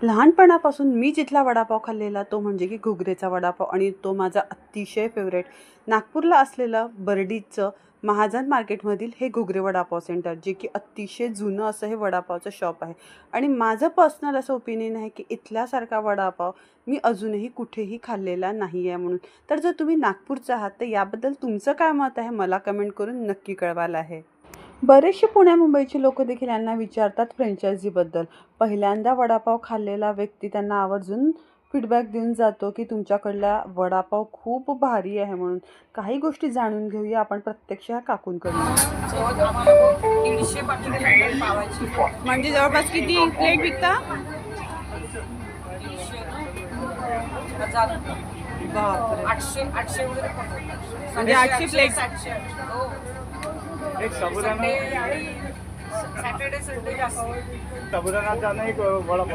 लहानपणापासून मी जिथला वडापाव खाल्लेला तो म्हणजे की घुगरेचा वडापाव आणि तो माझा अतिशय फेवरेट. नागपूरला असलेलं बर्डीचं महाजन मार्केटमधील हे घुगरे वडापाव सेंटर, जे की अतिशय जुनं असं हे वडापावचं शॉप आहे. आणि माझं पर्सनल असं ओपिनियन आहे की इथल्यासारखा वडापाव मी अजूनही कुठेही खाल्लेला नाही आहे म्हणून. तर जर तुम्ही नागपूरचे आहात तर याबद्दल तुमचं काय मत आहे मला कमेंट करून नक्की कळवायला आहे. बरेचसे पुण्या मुंबईचे लोक देखील यांना विचारतात फ्रँचायझीबद्दल. पहिल्यांदा वडापाव खाल्लेला व्यक्ती त्यांना आवर्जून फीडबॅक देऊन जातो की तुमच्याकडला वडापाव खूप भारी आहे म्हणून. काही गोष्टी जाणून घेऊया आपण प्रत्यक्ष ह्या काकूंकडून. आम्हाला 150 पाकिट पावायची. म्हणजे जवळपास किती प्लेट विकता? 1000 बापरे. 800 वगैरे म्हणजे 800 प्लेट. 700 हो. एक साबुदाणा संडे आणि सॅटर्डे संडे जास्त. साबुदाणाचा आणि एक वडापाव.